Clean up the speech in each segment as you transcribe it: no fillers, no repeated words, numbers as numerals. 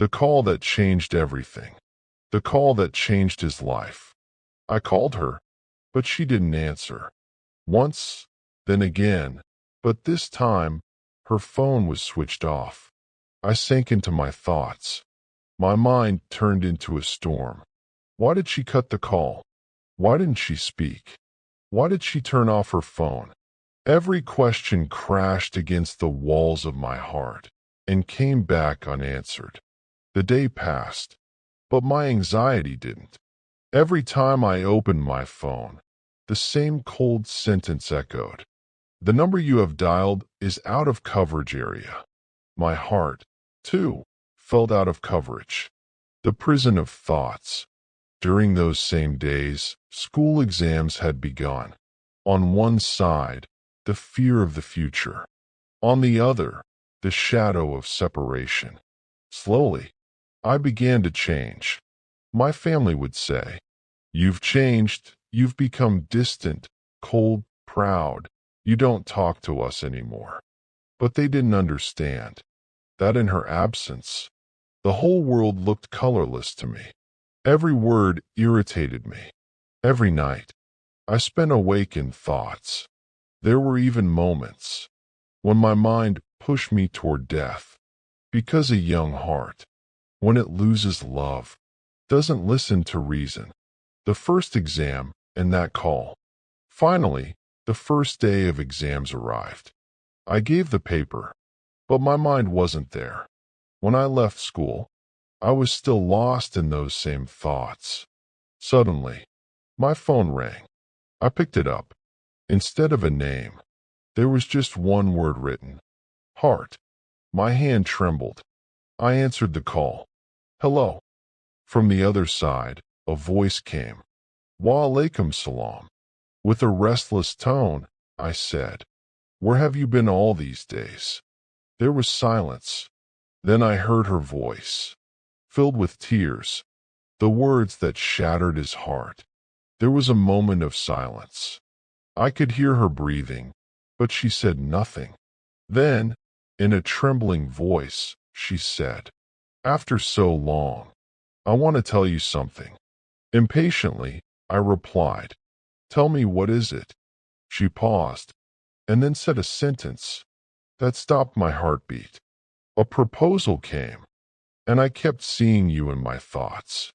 The call that changed everything. The call that changed his life. I called her, but she didn't answer. Once, then again, but this time, her phone was switched off. I sank into my thoughts. My mind turned into a storm. Why did she cut the call? Why didn't she speak? Why did she turn off her phone? Every question crashed against the walls of my heart and came back unanswered. The day passed, but my anxiety didn't. Every time I opened my phone, the same cold sentence echoed. The number you have dialed is out of coverage area. My heart, too, felt out of coverage. The prison of thoughts. During those same days, school exams had begun. On one side, the fear of the future. On the other, the shadow of separation. Slowly, I began to change. My family would say, "You've changed, you've become distant, cold, proud. You don't talk to us anymore." But they didn't understand that in her absence, the whole world looked colorless to me. Every word irritated me. Every night, I spent awake in thoughts. There were even moments when my mind pushed me toward death, because a young heart, when it loses love, doesn't listen to reason. The first exam and that call. Finally, the first day of exams arrived. I gave the paper, but my mind wasn't there. When I left school, I was still lost in those same thoughts. Suddenly, my phone rang. I picked it up. Instead of a name, there was just one word written. Heart. My hand trembled. I answered the call. "Hello." From the other side, a voice came. "Wa alaikum salam." With a restless tone, I said, "Where have you been all these days?" There was silence. Then I heard her voice, filled with tears, the words that shattered his heart. There was a moment of silence. I could hear her breathing, but she said nothing. Then, in a trembling voice, she said, "After so long, I want to tell you something." Impatiently, I replied, "Tell me, what is it?" She paused, and then said a sentence that stopped my heartbeat. "A proposal came, and I kept seeing you in my thoughts."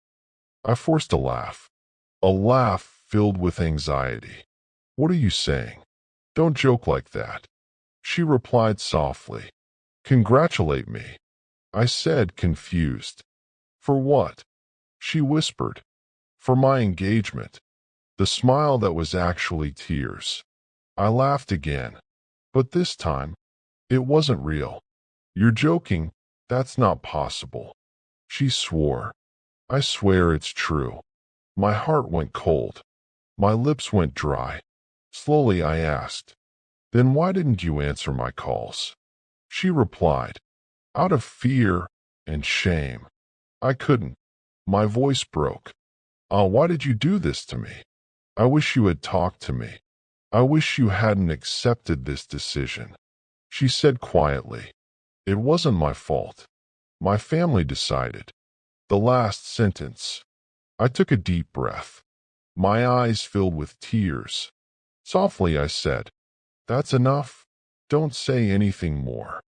I forced a laugh filled with anxiety. "What are you saying? Don't joke like that." She replied softly, "Congratulate me." I said, confused. "For what?" She whispered, "For my engagement." The smile that was actually tears. I laughed again, but this time, it wasn't real. "You're joking, that's not possible." She swore. "I swear it's true." My heart went cold. My lips went dry. Slowly I asked, "Then why didn't you answer my calls?" She replied, "Out of fear and shame." I couldn't. My voice broke. "Ah, why did you do this to me? I wish you had talked to me. I wish you hadn't accepted this decision." She said quietly, "It wasn't my fault. My family decided." The last sentence. I took a deep breath. My eyes filled with tears. Softly I said, "That's enough. Don't say anything more.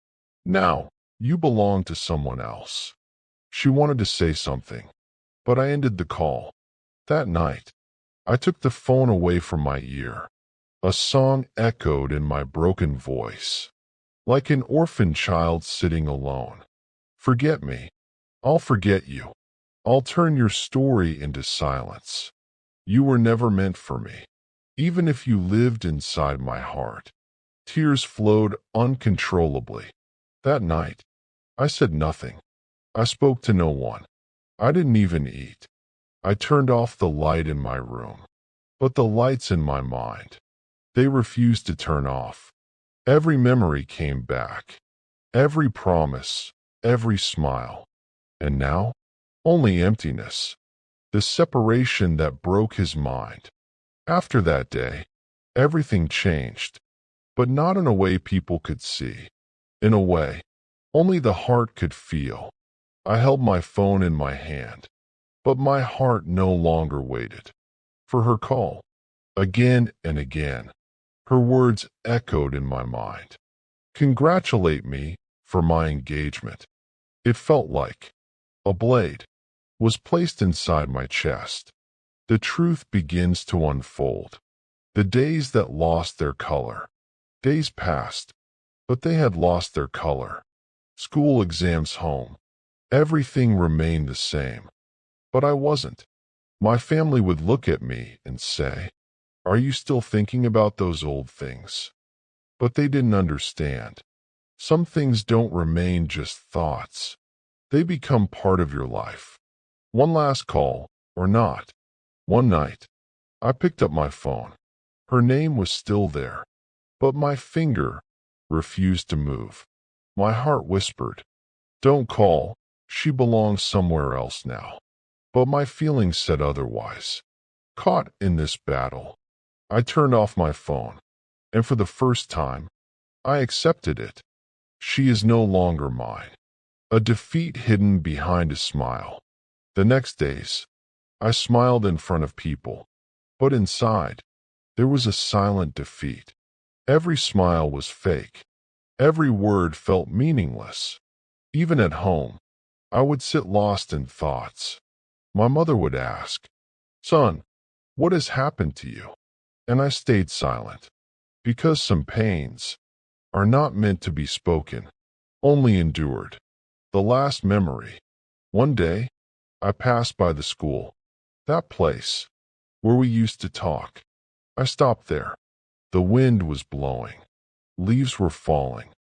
Now, you belong to someone else." She wanted to say something, but I ended the call. That night, I took the phone away from my ear. A song echoed in my broken voice, like an orphan child sitting alone. "Forget me. I'll forget you. I'll turn your story into silence. You were never meant for me, even if you lived inside my heart." Tears flowed uncontrollably. That night, I said nothing. I spoke to no one. I didn't even eat. I turned off the light in my room. But the lights in my mind, they refused to turn off. Every memory came back. Every promise, every smile. And now, only emptiness. The separation that broke his mind. After that day, everything changed. But not in a way people could see. In a way, only the heart could feel. I held my phone in my hand, but my heart no longer waited for her call. Again and again, her words echoed in my mind. Congratulate me for my engagement. It felt like a blade was placed inside my chest. The truth begins to unfold. The days that lost their color. Days passed, but they had lost their color. School exams home. Everything remained the same. But I wasn't. My family would look at me and say, "Are you still thinking about those old things?" But they didn't understand. Some things don't remain just thoughts. They become part of your life. One last call, or not. One night, I picked up my phone. Her name was still there, but my finger refused to move. My heart whispered, "Don't call. She belongs somewhere else now." But my feelings said otherwise. Caught in this battle, I turned off my phone, and for the first time, I accepted it. She is no longer mine. A defeat hidden behind a smile. The next days, I smiled in front of people, but inside, there was a silent defeat. Every smile was fake. Every word felt meaningless. Even at home, I would sit lost in thoughts. My mother would ask, "Son, what has happened to you?" And I stayed silent, because some pains are not meant to be spoken, only endured. The last memory. One day, I passed by the school, that place where we used to talk. I stopped there. The wind was blowing. Leaves were falling.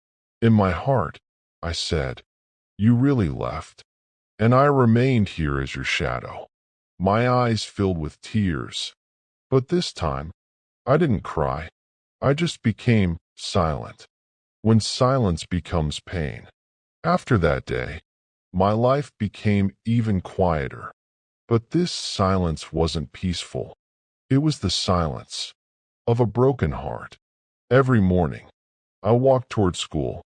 In my heart, I said, "You really left?" And I remained here as your shadow. My eyes filled with tears. But this time, I didn't cry. I just became silent. When silence becomes pain. After that day, my life became even quieter. But this silence wasn't peaceful. It was the silence of a broken heart. Every morning, I walked toward school,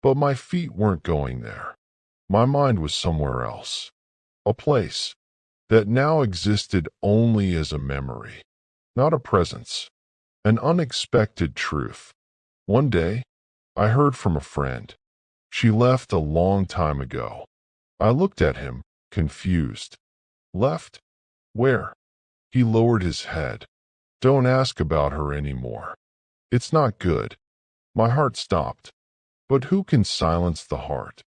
but my feet weren't going there. My mind was somewhere else. A place that now existed only as a memory, not a presence. An unexpected truth. One day, I heard from a friend. She left a long time ago. I looked at him, confused. Left? Where? He lowered his head. Don't ask about her anymore. It's not good. My heart stopped. But who can silence the heart?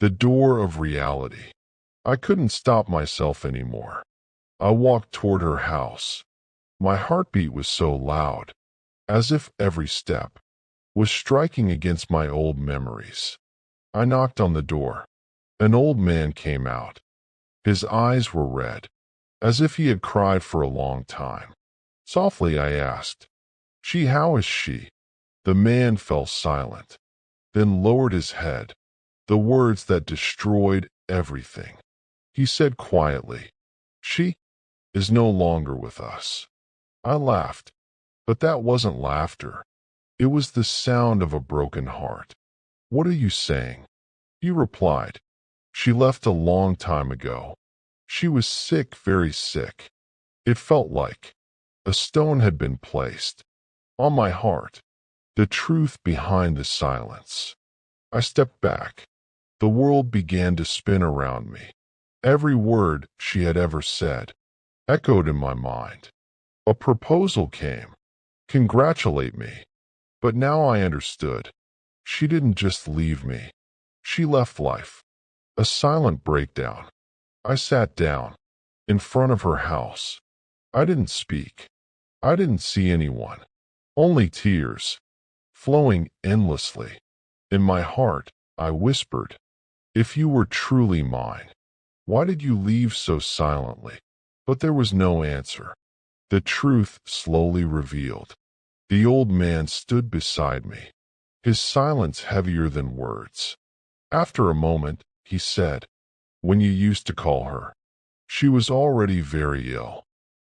The door of reality. I couldn't stop myself anymore. I walked toward her house. My heartbeat was so loud, as if every step was striking against my old memories. I knocked on the door. An old man came out. His eyes were red, as if he had cried for a long time. Softly I asked, how is she?" The man fell silent, then lowered his head. The words that destroyed everything. He said quietly, "She is no longer with us." I laughed, but that wasn't laughter. It was the sound of a broken heart. "What are you saying?" He replied, "She left a long time ago. She was sick, very sick." It felt like a stone had been placed on my heart, the truth behind the silence. I stepped back. The world began to spin around me. Every word she had ever said echoed in my mind. A proposal came. Congratulate me. But now I understood. She didn't just leave me. She left life. A silent breakdown. I sat down in front of her house. I didn't speak. I didn't see anyone. Only tears flowing endlessly. In my heart, I whispered, "If you were truly mine, why did you leave so silently?" But there was no answer. The truth slowly revealed. The old man stood beside me, his silence heavier than words. After a moment, he said, "When you used to call her, she was already very ill."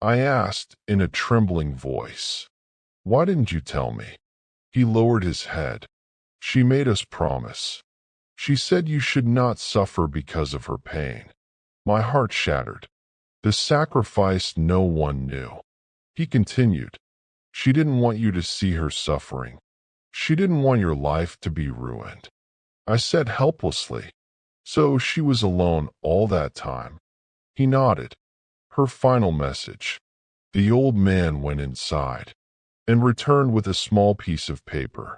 I asked in a trembling voice, "Why didn't you tell me?" He lowered his head. "She made us promise. She said you should not suffer because of her pain. My heart shattered. The sacrifice no one knew. He continued. She didn't want you to see her suffering. She didn't want your life to be ruined. I said helplessly. So she was alone all that time. He nodded. Her final message. The old man went inside and returned with a small piece of paper.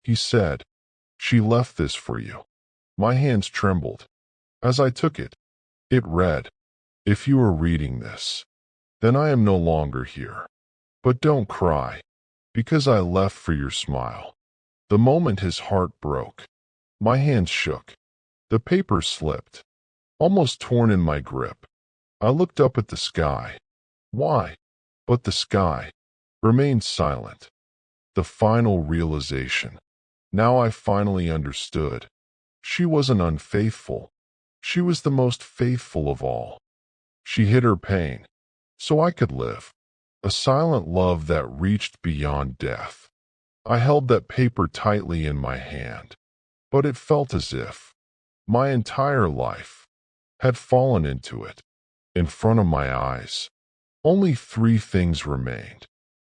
He said, "She left this for you." My hands trembled. As I took it, it read, "If you are reading this, then I am no longer here. But don't cry, because I left for your smile." The moment his heart broke, my hands shook. The paper slipped, almost torn in my grip. I looked up at the sky. Why? But the sky remained silent. The final realization. Now I finally understood. She wasn't unfaithful. She was the most faithful of all. She hid her pain, so I could live. A silent love that reached beyond death. I held that paper tightly in my hand, but it felt as if my entire life had fallen into it. In front of my eyes, only three things remained.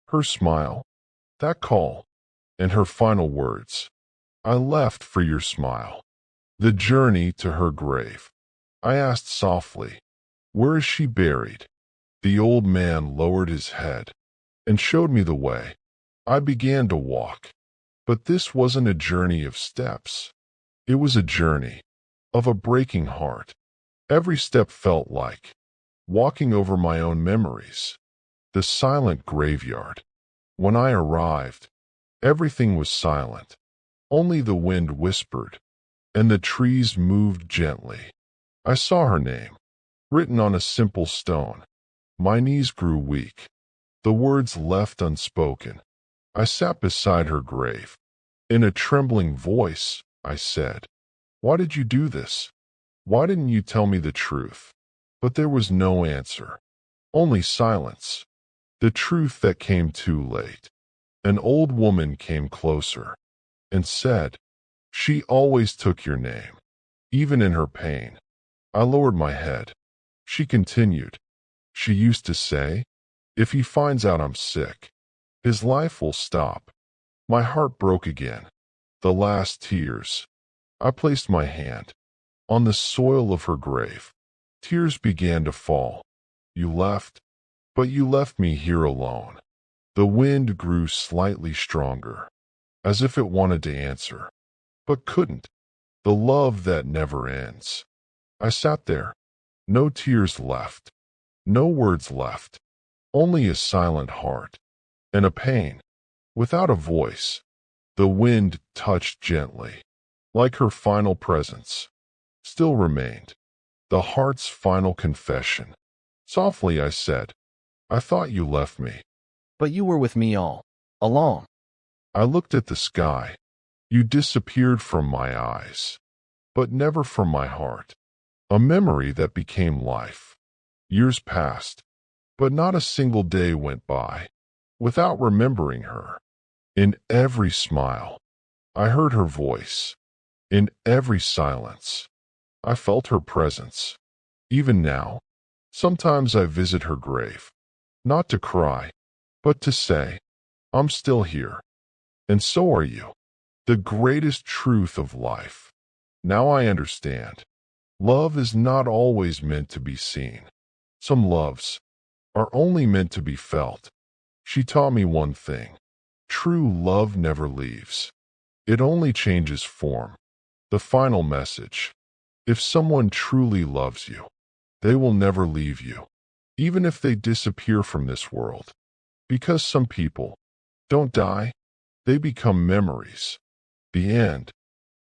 Her smile, that call, and her final words. I left for your smile. The journey to her grave. I asked softly, "Where is she buried?" The old man lowered his head and showed me the way. I began to walk, but this wasn't a journey of steps. It was a journey of a breaking heart. Every step felt like walking over my own memories. The silent graveyard. When I arrived, everything was silent. Only the wind whispered, and the trees moved gently. I saw her name, written on a simple stone. My knees grew weak. The words left unspoken. I sat beside her grave. In a trembling voice, I said, "Why did you do this? Why didn't you tell me the truth?" But there was no answer, only silence. The truth that came too late. An old woman came closer and said, "She always took your name, even in her pain." I lowered my head. She continued, "She used to say, if he finds out I'm sick, his life will stop." My heart broke again. The last tears. I placed my hand on the soil of her grave. Tears began to fall. "You left, but you left me here alone." The wind grew slightly stronger, as if it wanted to answer, but couldn't. The love that never ends. I sat there. No tears left. No words left. Only a silent heart. And a pain. Without a voice. The wind touched gently, like her final presence. Still remained. The heart's final confession. Softly I said, "I thought you left me." But you were with me all along. I looked at the sky. You disappeared from my eyes, but never from my heart. A memory that became life. Years passed, but not a single day went by without remembering her. In every smile, I heard her voice. In every silence, I felt her presence. Even now, sometimes I visit her grave, not to cry, but to say, "I'm still here, and so are you." The greatest truth of life. Now I understand. Love is not always meant to be seen. Some loves are only meant to be felt. She taught me one thing. True love never leaves. It only changes form. The final message. If someone truly loves you, they will never leave you, even if they disappear from this world. Because some people don't die, they become memories. The end.